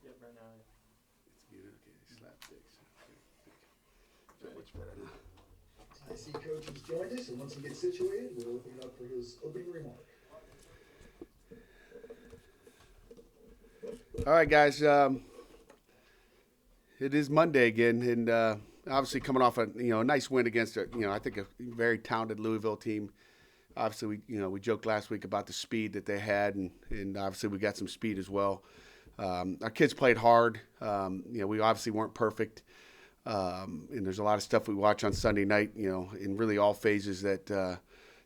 Yep, right now. It's muted. Okay, slapsticks. Okay. So much better now. I see Coach has joined us, and once he gets situated, we'll open it up for his opening remark. All right, guys. It is Monday again, and obviously coming off a nice win against I think a very talented Louisville team. Obviously, we joked last week about the speed that they had, and obviously we got some speed as well. Our kids played hard. We obviously weren't perfect, and there's a lot of stuff we watch on Sunday night. In really all phases that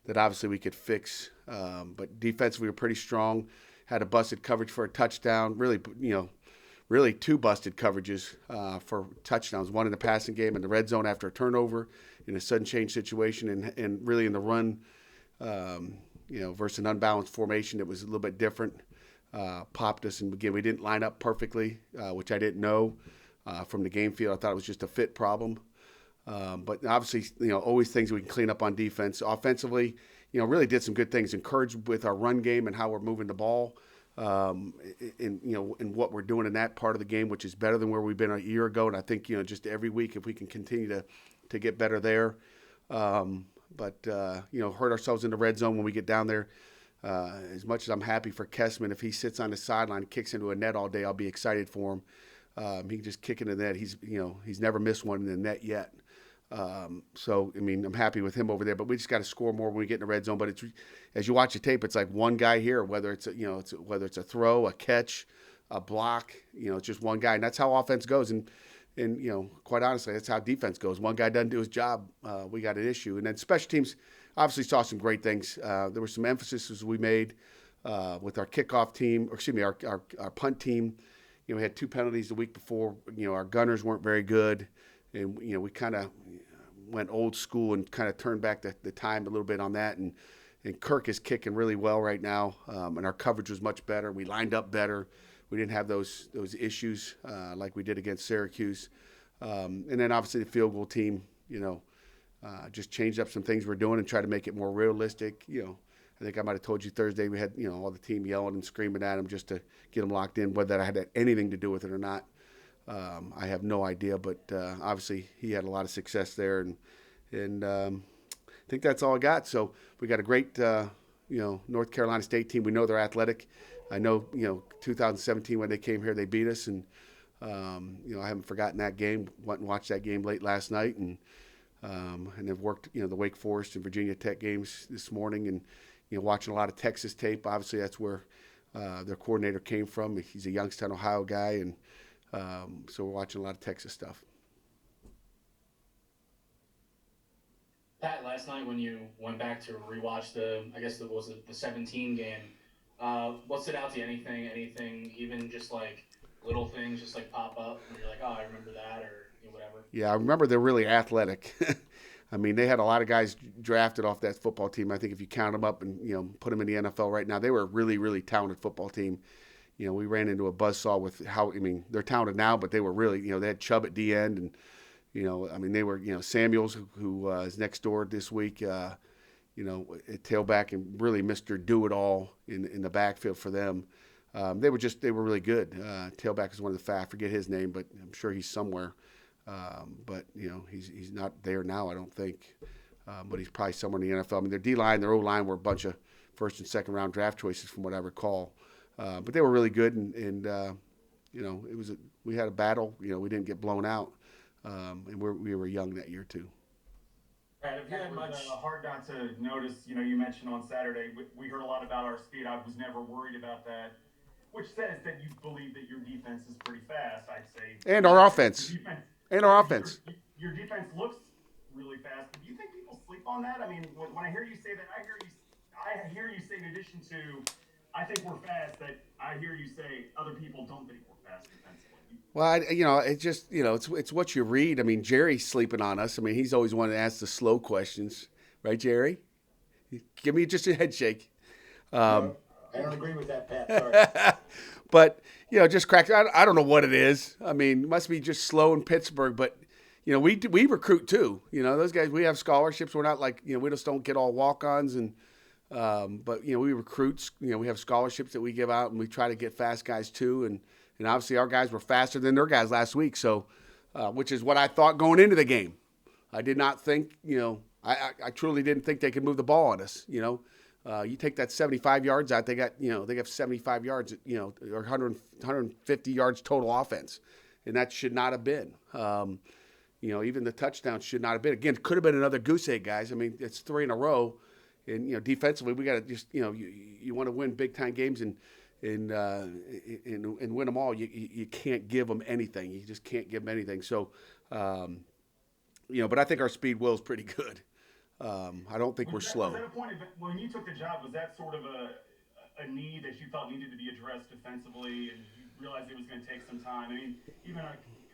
obviously we could fix. But defensively, we were pretty strong. Had a busted coverage for a touchdown. Really two busted coverages for touchdowns. One in the passing game in the red zone after a turnover in a sudden change situation, and really in the run. Versus an unbalanced formation that was a little bit different. Popped us, and again, we didn't line up perfectly, which I didn't know from the game field. I thought it was just a fit problem. But obviously, always things we can clean up on defense. Offensively, really did some good things. Encouraged with our run game and how we're moving the ball, in what we're doing in that part of the game, which is better than where we've been a year ago. And I think just every week, if we can continue to get better there. But hurt ourselves in the red zone when we get down there. As much as I'm happy for Kessman, if he sits on the sideline and kicks into a net all day, I'll be excited for him. He can just kick into the net. He's never missed one in the net yet. I'm happy with him over there. But we just got to score more when we get in the red zone. But it's, as you watch the tape, it's like one guy here, whether it's whether it's a throw, a catch, a block. It's just one guy, and that's how offense goes. And quite honestly, that's how defense goes. One guy doesn't do his job, we got an issue. And then special teams obviously saw some great things. There were some emphases we made with our kickoff team, our punt team. We had two penalties the week before. Our gunners weren't very good, and we kind of went old school and kind of turned back the time a little bit on that. And Kirk is kicking really well right now, and our coverage was much better. We lined up better. We didn't have those issues like we did against Syracuse. And then obviously the field goal team, just changed up some things we're doing and tried to make it more realistic. I think I might have told you Thursday we had, all the team yelling and screaming at them just to get them locked in. Whether that had anything to do with it or not, I have no idea. But obviously he had a lot of success there. And I think that's all I got. So we got a great, North Carolina State team. We know they're athletic. I know, 2017 when they came here, they beat us, and I haven't forgotten that game. Went and watched that game late last night, and have worked, the Wake Forest and Virginia Tech games this morning, and watching a lot of Texas tape. Obviously, that's where their coordinator came from. He's a Youngstown, Ohio guy, and so we're watching a lot of Texas stuff. Pat, last night when you went back to rewatch the 17 game, what stood out to you? Anything, even just like little things, just like pop up, and you're like, oh, I remember that, or whatever. Yeah, I remember they're really athletic. I mean, they had a lot of guys drafted off that football team. I think if you count them up and put them in the NFL right now, they were a really, really talented football team. We ran into a buzzsaw with they're talented now, but they were really, they had Chubb at D end, and they were, Samuels, who is next door this week, at tailback, and really Mr. Do-It-All in the backfield for them. They were really good. Tailback is one of the I forget his name, but I'm sure he's somewhere. But he's not there now, I don't think. But he's probably somewhere in the NFL. Their D-line, their O-line were a bunch of first and second round draft choices from what I recall. But they were really good, and we had a battle. We didn't get blown out, and we were young that year too. Right, if you had much hard not to notice, you mentioned on Saturday, we heard a lot about our speed. I was never worried about that, which says that you believe that your defense is pretty fast, I'd say. And our offense. Your defense looks really fast. But do you think people sleep on that? When I hear you say that, I hear you say in addition to, I think we're fast, that I hear you say other people don't think we're fast defensively. Well, it's just, it's what you read. Jerry's sleeping on us. He's always wanted to ask the slow questions. Right, Jerry? Give me just a head shake. I don't agree with that, Pat. Sorry. But, just crack. I don't know what it is. It must be just slow in Pittsburgh. But, we recruit too. Those guys, we have scholarships. We're not like, we just don't get all walk-ons. But, we recruit. We have scholarships that we give out, and we try to get fast guys too. And And obviously our guys were faster than their guys last week, so which is what I thought going into the game. I did not think, I truly didn't think they could move the ball on us. You take that 75 yards out, they got 75 yards, or 150 yards total offense, and that should not have been. Even the touchdown should not have been. Again, it could have been another goose egg, guys. I mean, it's 3 in a row, and defensively we got to just you want to win big time games and win them all. You can't give them anything. You just can't give them anything. So, but I think our speed will is pretty good. I don't think we're slow. Was that a point when you took the job? Was that sort of a need that you thought needed to be addressed defensively, and you realized it was going to take some time? I mean, even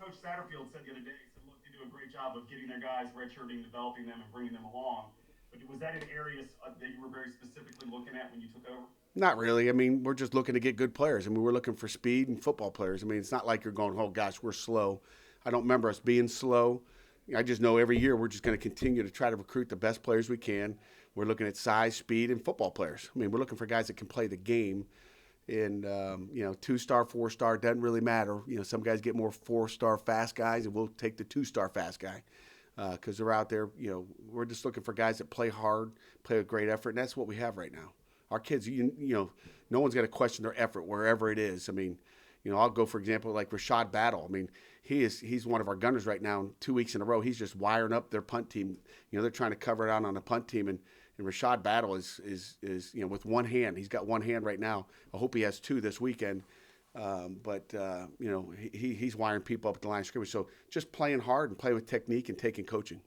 Coach Satterfield said the other day, he said, "Look, they do a great job of getting their guys redshirting, developing them, and bringing them along." But was that an area that you were very specifically looking at when you took over? Not really. I mean, we're just looking to get good players. I mean, we're looking for speed and football players. I mean, it's not like you're going, oh, gosh, we're slow. I don't remember us being slow. I just know every year we're just going to continue to try to recruit the best players we can. We're looking at size, speed, and football players. I mean, we're looking for guys that can play the game. And, 2-star, 4-star, doesn't really matter. Some guys get more 4-star fast guys, and we'll take the 2-star fast guy because they're out there. We're just looking for guys that play hard, play with great effort, and that's what we have right now. Our kids, no one's going to question their effort wherever it is. I mean, I'll go, for example, like Rashad Battle. I mean, he's one of our gunners right now. 2 weeks in a row, he's just wiring up their punt team. They're trying to cover it out on the punt team, and Rashad Battle is with one hand. He's got one hand right now. I hope he has 2 this weekend. He's wiring people up at the line of scrimmage. So just playing hard and play with technique and taking coaching.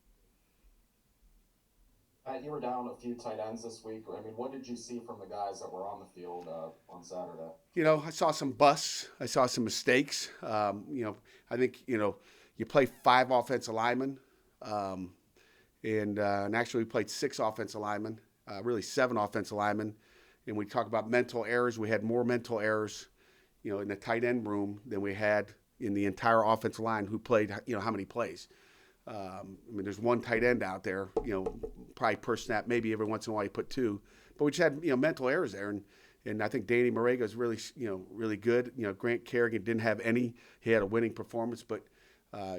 You were down a few tight ends this week. I mean, what did you see from the guys that were on the field on Saturday? I saw some busts. I saw some mistakes. I think, you play 5 offensive linemen. And actually we played 6 offensive linemen, really 7 offensive linemen. And we talk about mental errors. We had more mental errors, in the tight end room than we had in the entire offensive line who played, how many plays. There's one tight end out there, probably per snap, maybe every once in a while you put 2. But we just had, mental errors there. And I think Danny Marega is really, really good. Grant Kerrigan didn't have any. He had a winning performance, but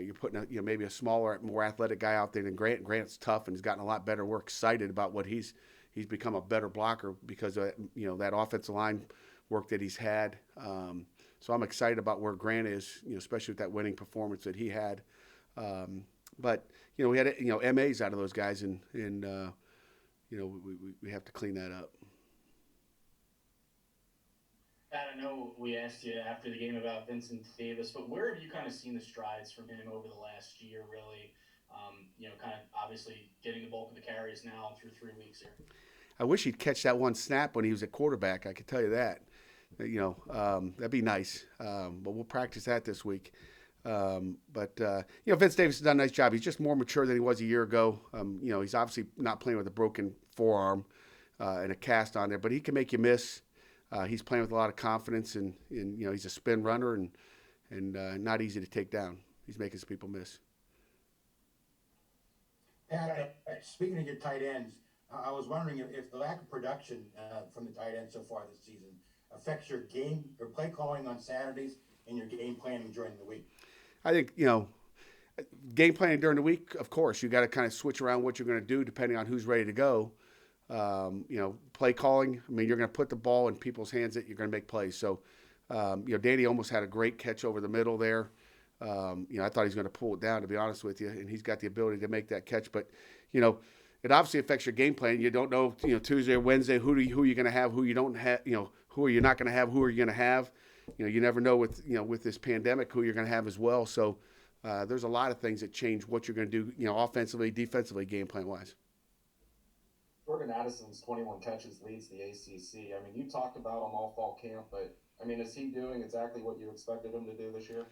you're putting maybe a smaller, more athletic guy out there than Grant. Grant's tough and he's gotten a lot better. We're excited about what he's become a better blocker because of, that offensive line work that he's had. So I'm excited about where Grant is, especially with that winning performance that he had. But we had MAs out of those guys, and we have to clean that up. Pat, I know we asked you after the game about Vincent Davis, but where have you kind of seen the strides from him over the last year, really? Kind of obviously getting the bulk of the carries now through 3 weeks here. I wish he'd catch that one snap when he was at quarterback. I could tell you that. That'd be nice. But we'll practice that this week. Vince Davis has done a nice job. He's just more mature than he was a year ago. He's obviously not playing with a broken forearm and a cast on there, but he can make you miss. He's playing with a lot of confidence, and he's a spin runner and not easy to take down. He's making some people miss. Pat, speaking of your tight ends, I was wondering if the lack of production from the tight ends so far this season affects your game or play calling on Saturdays and your game planning during the week. I think, game planning during the week, of course, you got to kind of switch around what you're going to do depending on who's ready to go. Play calling, you're going to put the ball in people's hands that you're going to make plays. So, Danny almost had a great catch over the middle there. I thought he was going to pull it down, to be honest with you, and he's got the ability to make that catch. But, it obviously affects your game plan. You don't know, Tuesday or Wednesday, who you're going to have, who you don't have, who are you not going to have, who are you going to have. You never know with this pandemic who you're going to have as well. So there's a lot of things that change what you're going to do, offensively, defensively, game plan wise. Jordan Addison's 21 catches leads the ACC. You talked about him all fall camp, but is he doing exactly what you expected him to do this year?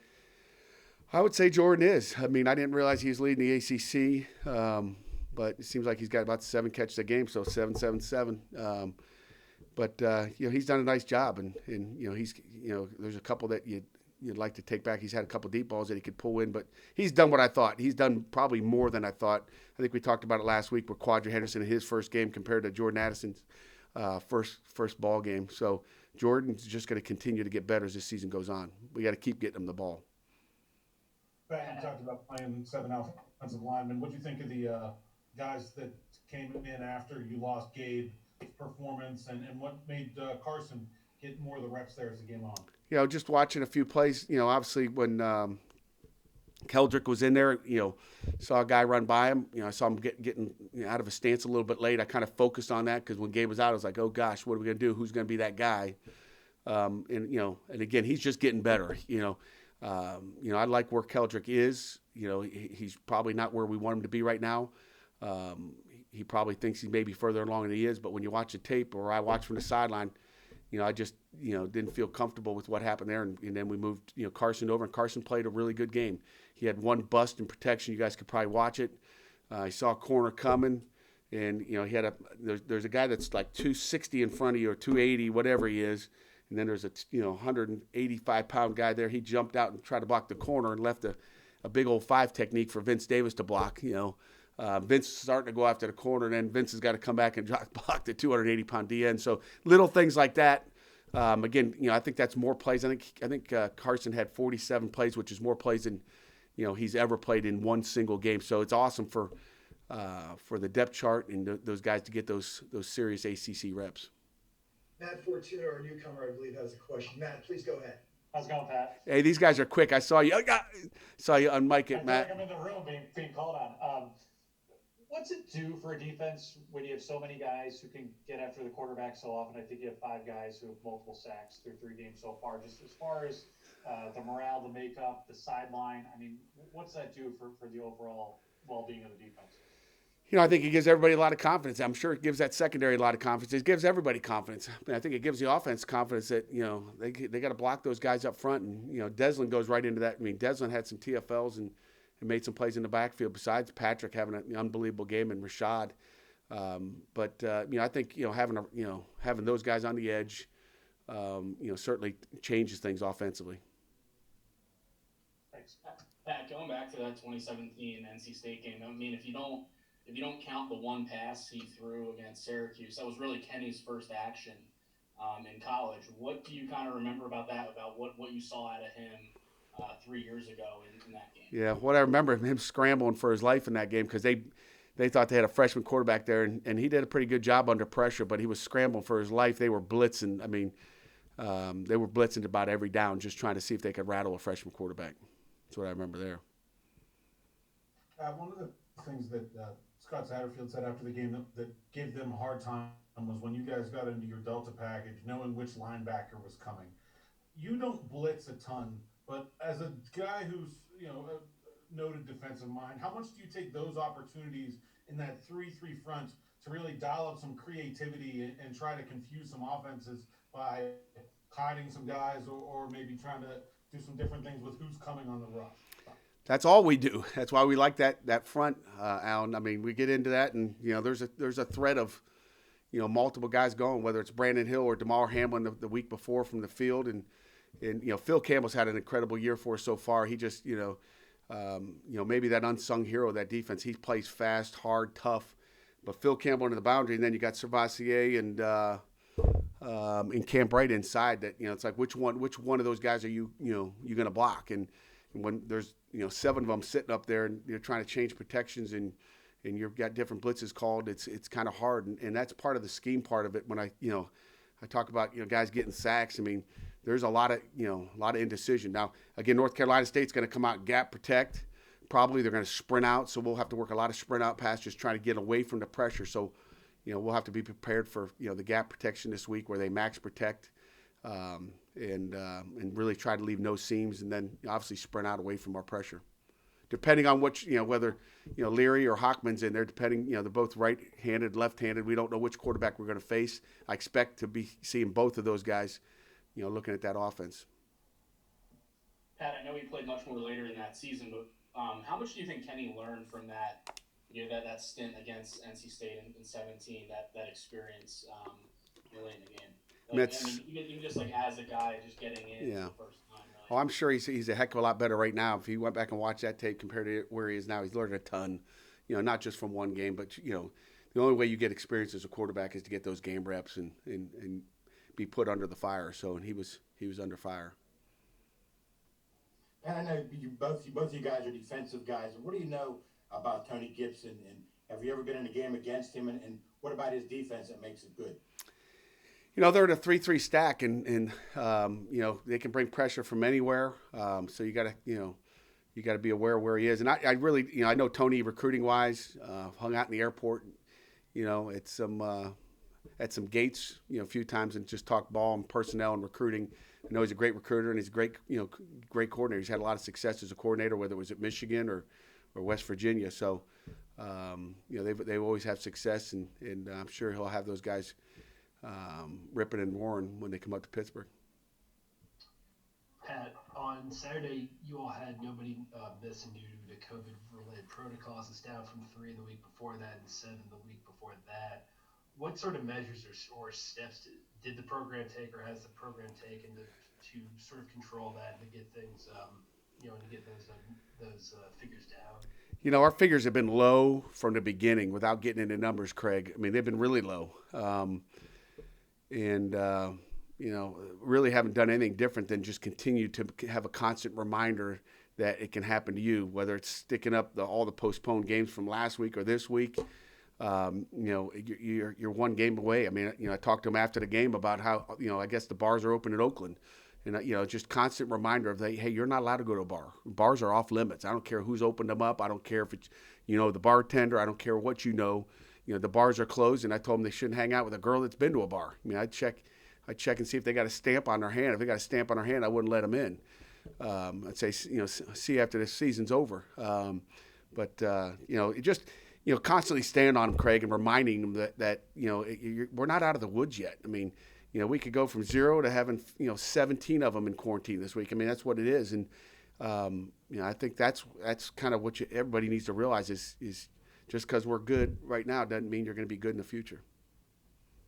I would say Jordan is. I didn't realize he was leading the ACC, but it seems like he's got about 7 catches a game, so 7. But he's done a nice job, and he's there's a couple that you'd like to take back. He's had a couple deep balls that he could pull in, but he's done what I thought. He's done probably more than I thought. I think we talked about it last week with Quadri Henderson in his first game compared to Jordan Addison's. first ball game. So Jordan's just going to continue to get better as this season goes on. We got to keep getting him the ball. Pat, you talked about playing 7 offensive linemen. What do you think of the guys that came in after you lost Gabe's performance, and what made Carson get more of the reps there as the game on? Just watching a few plays, obviously when Keldrick was in there, saw a guy run by him. I saw him getting out of his stance a little bit late. I kind of focused on that because when Gabe was out, I was like, oh gosh, what are we going to do? Who's going to be that guy? And again, he's just getting better. I like where Keldrick is. He's probably not where we want him to be right now. He probably thinks he may be further along than he is. But when you watch the tape, or I watch from the sideline, I just didn't feel comfortable with what happened there. And then we moved Carson over, and Carson played a really good game. He had one bust in protection. You guys could probably watch it. He saw a corner coming, and he had there's a guy that's like 260 in front of you, or 280, whatever he is. And then there's a 185-pound guy there. He jumped out and tried to block the corner and left a big old 5 technique for Vince Davis to block. Vince is starting to go after the corner, and then Vince has got to come back and block the 280-pound DN. So little things like that. Again, I think that's more plays. I think Carson had 47 plays, which is more plays than he's ever played in one single game. So it's awesome for the depth chart and those guys to get those serious ACC reps. Matt Fortuna, our newcomer, I believe, has a question. Matt, please go ahead. How's it going, Pat? Hey, these guys are quick. I saw you on mic it, Matt. I'm in the room being called on. What's it do for a defense when you have so many guys who can get after the quarterback so often? I think you have 5 guys who have multiple sacks through 3 games so far. Just as far as the morale, the makeup, the sideline, what's that do for the overall well-being of the defense? I think it gives everybody a lot of confidence. I'm sure it gives that secondary a lot of confidence. It gives everybody confidence. I think it gives the offense confidence that, they got to block those guys up front. And, Deslin goes right into that. Deslin had some TFLs and made some plays in the backfield besides Patrick having an unbelievable game and Rashad. I think, having those guys on the edge, certainly changes things offensively. Thanks. Pat, going back to that 2017 NC State game, if you don't count the one pass he threw against Syracuse, that was really Kenny's first action in college. What do you kind of remember about that, about what you saw out of him 3 years ago in that game? Yeah, what I remember him scrambling for his life in that game because they thought they had a freshman quarterback there, and he did a pretty good job under pressure, but he was scrambling for his life. They were blitzing. They were blitzing about every down, just trying to see if they could rattle a freshman quarterback. That's what I remember there. One of the things that Scott Satterfield said after the game that gave them a hard time was when you guys got into your Delta package, knowing which linebacker was coming. You don't blitz a ton, but as a guy who's a noted defensive mind, how much do you take those opportunities in that 3-3 front to really dial up some creativity and try to confuse some offenses by hiding some guys or maybe trying to do some different things with who's coming on the rush? That's all we do. That's why we like that front, Alan. We get into that, and there's a threat of multiple guys going, whether it's Brandon Hill or DeMar Hamlin the week before from the field, and Phil Campbell's had an incredible year for us so far. He just maybe that unsung hero of that defense. He plays fast, hard, tough, but Phil Campbell into the boundary, and then you got Servassier and Camp Bright inside. That it's like which one of those guys are you going to block? And when there's 7 of them sitting up there and you're trying to change protections and you've got different blitzes called, it's kind of hard, and that's part of the scheme part of it. When I talk about guys getting sacks, there's a lot of indecision. Now again, North Carolina State's going to come out gap protect. Probably they're going to sprint out, so we'll have to work a lot of sprint out passes trying to get away from the pressure. So we'll have to be prepared for the gap protection this week where they max protect. And really try to leave no seams, and then obviously sprint out away from our pressure. Depending on which, whether Leary or Hockman's in there, depending, they're both right-handed, left-handed. We don't know which quarterback we're going to face. I expect to be seeing both of those guys, looking at that offense. Pat, I know he played much more later in that season, but how much do you think Kenny learned from that stint against NC State in 17, that experience late in the game? Even just like as a guy just getting in the first time. Really. Oh, I'm sure he's a heck of a lot better right now. If he went back and watched that tape compared to where he is now, he's learned a ton. Not just from one game, but the the only way you get experience as a quarterback is to get those game reps and be put under the fire. So, and he was under fire. And I know both you guys are defensive guys. What do you know about Tony Gibson? And have you ever been in a game against him? And what about his defense that makes it good? They're in a 3-3 stack, and they can bring pressure from anywhere. So you got to be aware of where he is. And I really, I know Tony recruiting wise, hung out in the airport, at some gates, a few times and just talked ball and personnel and recruiting. I know he's a great recruiter and he's a great coordinator. He's had a lot of success as a coordinator, whether it was at Michigan or West Virginia. So, they've always had success, and I'm sure he'll have those guys ripping and roaring when they come up to Pittsburgh. Pat, on Saturday, you all had nobody missing due to COVID-related protocols. It's down from 3 the week before that and 7 the week before that. What sort of measures or steps did the program take, or has the program taken to sort of control that and to get things, to get those figures down? Our figures have been low from the beginning without getting into numbers, Craig. I mean, they've been really low. Really haven't done anything different than just continue to have a constant reminder that it can happen to you, whether it's sticking up all the postponed games from last week or this week. You're one game away. I mean, I talked to him after the game about how, I guess the bars are open in Oakland. And, just constant reminder of, hey, you're not allowed to go to a bar. Bars are off limits. I don't care who's opened them up. I don't care if it's, the bartender. I don't care what the bars are closed. And I told them they shouldn't hang out with a girl that's been to a bar. I mean, I'd check and see if they got a stamp on their hand. If they got a stamp on their hand, I wouldn't let them in. I'd say, see after the season's over. Constantly staying on them, Craig, and reminding them that we're not out of the woods yet. I mean, we could go from 0 to having 17 of them in quarantine this week. I mean, that's what it is, and I think that's kind of what everybody needs to realize is just because we're good right now doesn't mean you're going to be good in the future.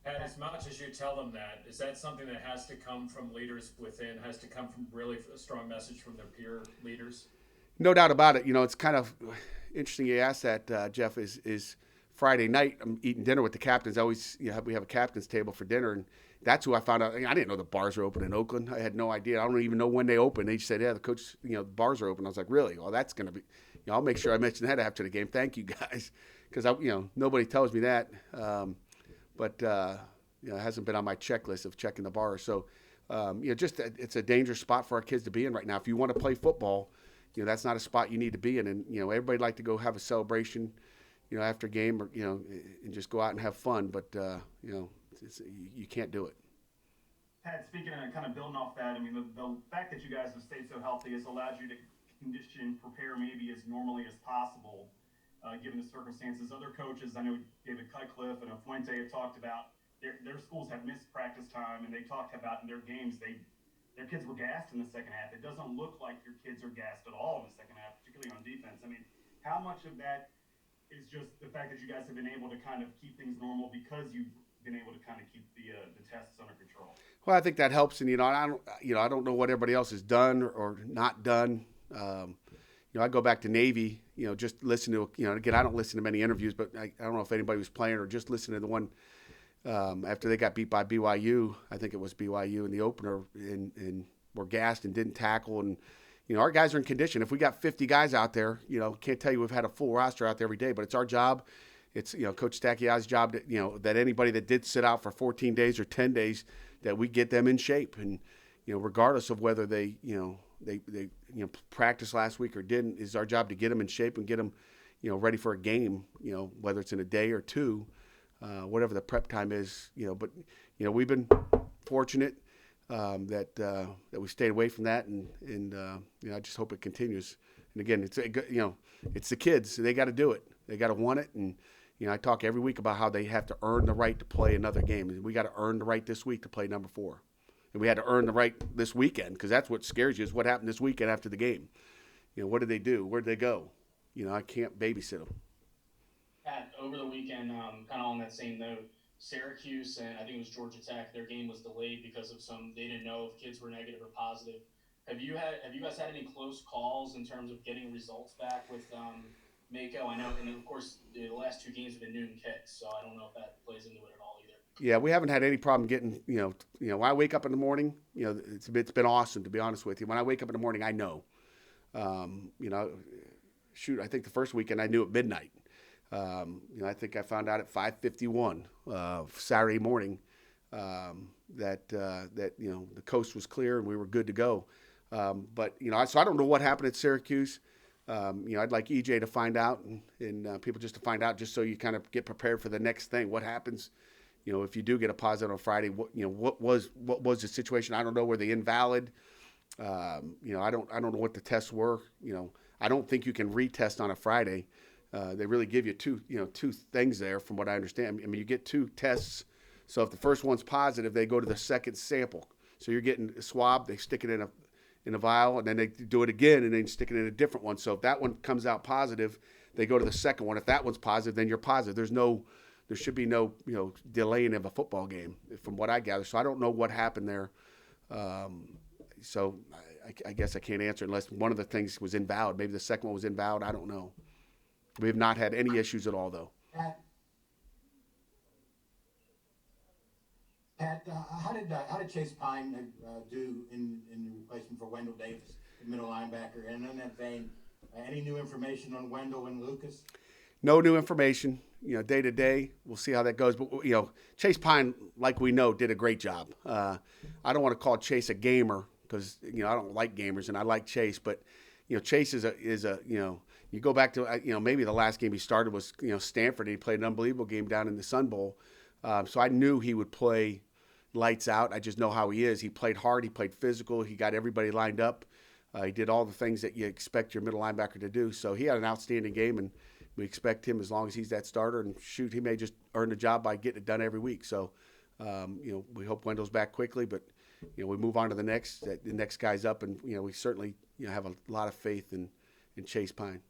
And as much as you tell them that, is that something that has to come from leaders within, has to come from really a strong message from their peer leaders? No doubt about it. It's kind of interesting you asked that, Jeff, is Friday night I'm eating dinner with the captains. We have a captain's table for dinner, and that's who I found out. I didn't know the bars were open in Oakland. I had no idea. I don't even know when they open. They just said, yeah, the coach, the bars are open. I was like, really? Well, that's going to be, I'll make sure I mention that after the game. Thank you guys. Because, nobody tells me that. But it hasn't been on my checklist of checking the bars. So, it's a dangerous spot for our kids to be in right now. If you want to play football, that's not a spot you need to be in. And, everybody'd like to go have a celebration, after a game or, and just go out and have fun. But, you can't do it. Pat, speaking of kind of building off that, I mean, the fact that you guys have stayed so healthy has allowed you to condition, prepare maybe as normally as possible, given the circumstances. Other coaches, I know David Cutcliffe and Fuente have talked about their schools have missed practice time, and they talked about in their games their kids were gassed in the second half. It doesn't look like your kids are gassed at all in the second half, particularly on defense. I mean, how much of that is just the fact that you guys have been able to kind of keep things normal because you've been able to kind of keep the tests under control? Well, I think that helps, and I don't know what everybody else has done or not done. I go back to Navy, just listen to again. I don't listen to many interviews, but I don't know if anybody was playing or just listening to the one after they got beat by BYU. I think it was BYU in the opener, and were gassed and didn't tackle. And our guys are in condition. If we got 50 guys out there, can't tell you we've had a full roster out there every day, but it's our job. It's Coach Stacchia's job to, that anybody that did sit out for 14 days or 10 days, that we get them in shape, and regardless of whether they practiced last week or didn't, it's our job to get them in shape and get them ready for a game. Whether it's in a day or two, whatever the prep time is. But we've been fortunate that we stayed away from that, and I just hope it continues. And again, it's the kids. They got to do it. They got to want it. And I talk every week about how they have to earn the right to play another game. And we got to earn the right this week to play number 4. And we had to earn the right this weekend, because that's what scares you, is what happened this weekend after the game. What did they do? Where did they go? I can't babysit them. Pat, over the weekend, kind of on that same note, Syracuse and I think it was Georgia Tech, their game was delayed because of they didn't know if kids were negative or positive. Have you guys had any close calls in terms of getting results back with Mako, I know, and of course the last two games have been noon kicks, so I don't know if that plays into it at all either. Yeah, we haven't had any problem getting, when I wake up in the morning, it's been awesome, to be honest with you. When I wake up in the morning, I know. Um, you know, Shoot, I think the first weekend I knew at midnight. I think I found out at 5:51 Saturday morning that the coast was clear and we were good to go. But so I don't know what happened at Syracuse. I'd like EJ to find out and people just to find out, just so you kind of get prepared for the next thing. What happens, if you do get a positive on Friday? What was the situation? I don't know. Were they invalid? I don't know what the tests were. I don't think you can retest on a Friday. They really give you two things there, from what I understand. I mean, you get two tests. So if the first one's positive, they go to the second sample. So you're getting a swab. They stick it in a vial, and then they do it again, and then stick it in a different one. So if that one comes out positive, they go to the second one. If that one's positive, then you're positive. There should be no delaying of a football game, from what I gather. So I don't know what happened there. So I guess I can't answer unless one of the things was invalid. Maybe the second one was invalid. I don't know. We have not had any issues at all, though. Pat, how did Chase Pine do in replacement for Wendell Davis, the middle linebacker? And in that vein, any new information on Wendell and Lucas? No new information. Day to day, we'll see how that goes. But Chase Pine, like we know, did a great job. I don't want to call Chase a gamer because I don't like gamers, and I like Chase. But Chase is a you go back to maybe the last game he started was Stanford, and he played an unbelievable game down in the Sun Bowl. So I knew he would play lights out. I just know how he is. He played hard. He played physical. He got everybody lined up. He did all the things that you expect your middle linebacker to do. So he had an outstanding game, and we expect him, as long as he's that starter. And shoot, he may just earn the job by getting it done every week. So, we hope Wendell's back quickly, but we move on to the next. The next guy's up, and we certainly have a lot of faith in Chase Pine.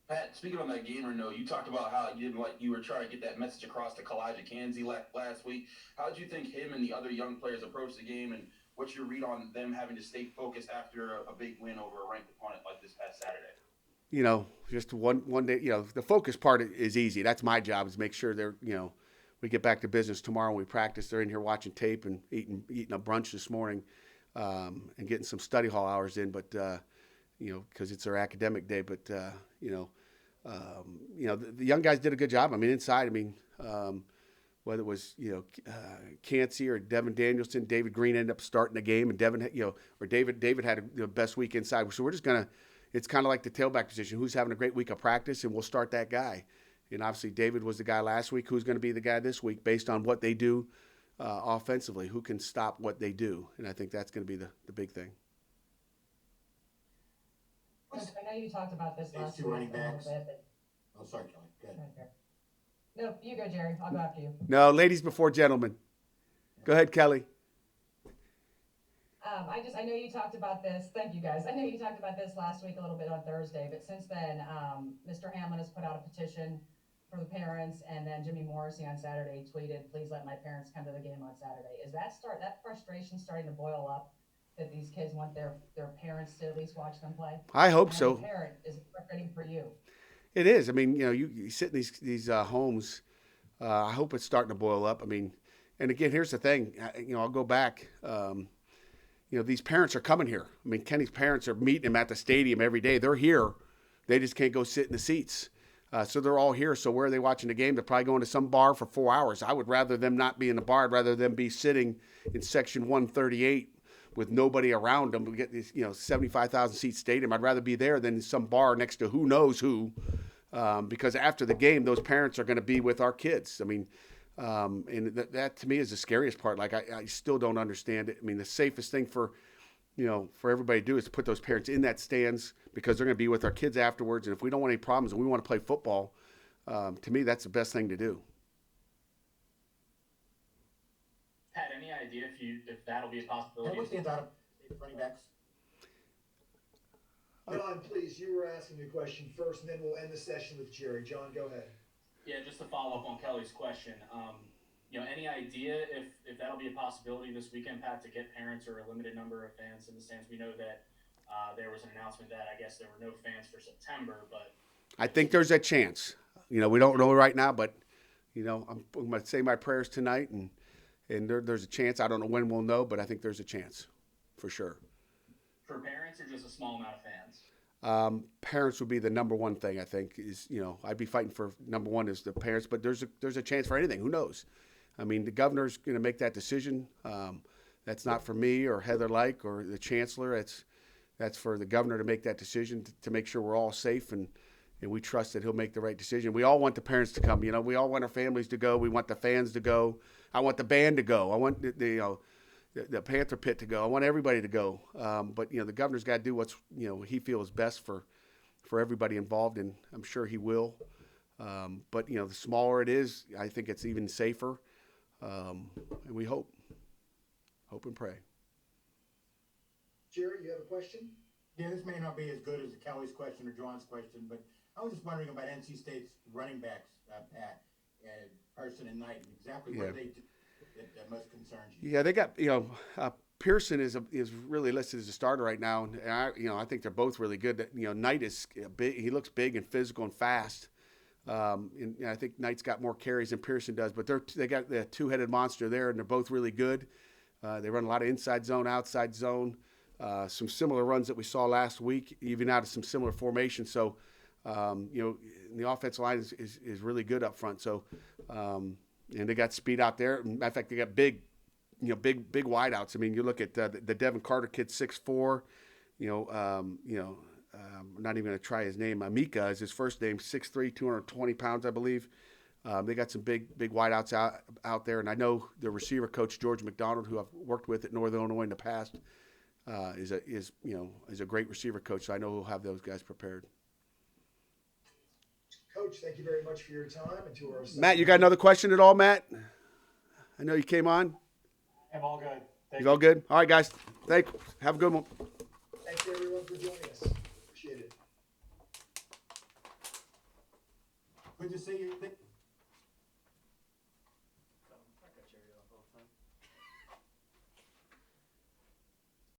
Pat, speaking on that gamer note, you talked about how you were trying to get that message across to Kalijah Kansey last week. How did you think him and the other young players approached the game, and what's your read on them having to stay focused after a big win over a ranked opponent like this past Saturday? Just one day. The focus part is easy. That's my job, is make sure they're we get back to business tomorrow and we practice. They're in here watching tape and eating a brunch this morning, and getting some study hall hours in. But because it's their academic day. But the young guys did a good job. I mean, inside. I mean, whether it was Cansey or Devin Danielson, David Green ended up starting the game, and David had the best week inside. So we're just gonna. It's kind of like the tailback position. Who's having a great week of practice, and we'll start that guy. And obviously, David was the guy last week. Who's going to be the guy this week based on what they do offensively? Who can stop what they do? And I think that's going to be the big thing. I know you talked about this last week a little bit. Oh, sorry, Kelly. Go ahead. No, you go, Jerry. I'll go after you. No, ladies before gentlemen. Go ahead, Kelly. I know you talked about this. Thank you, guys. I know you talked about this last week a little bit on Thursday, but since then, Mr. Hamlin has put out a petition for the parents, and then Jimmy Morrissey on Saturday tweeted, "Please let my parents come to the game on Saturday." Is that frustration starting to boil up, that these kids want their parents to at least watch them play? I hope so. The parent is frustrating for you. It is. I mean, you sit in these homes. I hope it's starting to boil up. I mean, and again, here's the thing. I'll go back. These parents are coming here. I mean, Kenny's parents are meeting him at the stadium every day. They're here. They just can't go sit in the seats. So they're all here. So where are they watching the game? They're probably going to some bar for 4 hours. I would rather them not be in the bar. I'd rather them be sitting in section 138 with nobody around them. We get this, 75,000 seat stadium. I'd rather be there than some bar next to who knows who, because after the game, those parents are going to be with our kids. I mean, and that to me is the scariest part. Like I still don't understand it. I mean, the safest thing for everybody to do is to put those parents in that stands, because they're going to be with our kids afterwards. And if we don't want any problems and we want to play football, to me, that's the best thing to do. Pat, any idea if that'll be a possibility? What's the entire running backs? John, please, you were asking the question first, and then we'll end the session with Jerry. John, go ahead. Yeah, just to follow up on Kelly's question, any idea if that'll be a possibility this weekend, Pat, to get parents or a limited number of fans in the stands? We know that there was an announcement that I guess there were no fans for September, but I think there's a chance. You know, we don't know right now, but you know, I'm going to say my prayers tonight, and there's a chance. I don't know when we'll know, but I think there's a chance, for sure. For parents or just a small amount of fans? Parents would be the number one thing, I think. Is, you know, I'd be fighting for number one is the parents, but there's a chance for anything. Who knows? I mean, the governor's going to make that decision. That's not for me or Heather Like or the chancellor. That's for the governor to make that decision to make sure we're all safe, and we trust that he'll make the right decision. We all want the parents to come. You know, we all want our families to go. We want the fans to go. I want the band to go. I want the Panther Pit to go. I want everybody to go. But you know, the governor's got to do what's, you know, he feels best for everybody involved, and I'm sure he will. But you know, the smaller it is, I think it's even safer. And we hope and pray. Jerry, you have a question? Yeah, this may not be as good as Kelly's question or John's question, but I was just wondering about NC State's running backs, Pat, Person and Knight, exactly what they do that most concerns you. Yeah, they got, you know, Pearson is really listed as a starter right now, and I think they're both really good. You know, Knight is big. He looks big and physical and fast. And I think Knight's got more carries than Pearson does, but they got the two-headed monster there, and they're both really good. They run a lot of inside zone, outside zone. Some similar runs that we saw last week, even out of some similar formations. So, you know, the offensive line is really good up front. So, and they got speed out there. Matter of fact, they got big wideouts. I mean, you look at the Devin Carter kid, 6'4". I'm not even going to try his name. Amika is his first name, 6'3", 220 pounds, I believe. They got some big wideouts out there, and I know the receiver coach George McDonald, who I've worked with at Northern Illinois in the past, is a great receiver coach. So I know he'll have those guys prepared. Coach, thank you very much for your time, and to our Matt, you got another question at all, Matt? I know you came on. I'm all good. You all good? All right, guys. Have a good one. Thank you, everyone, for joining us. Appreciate it. Good to see you.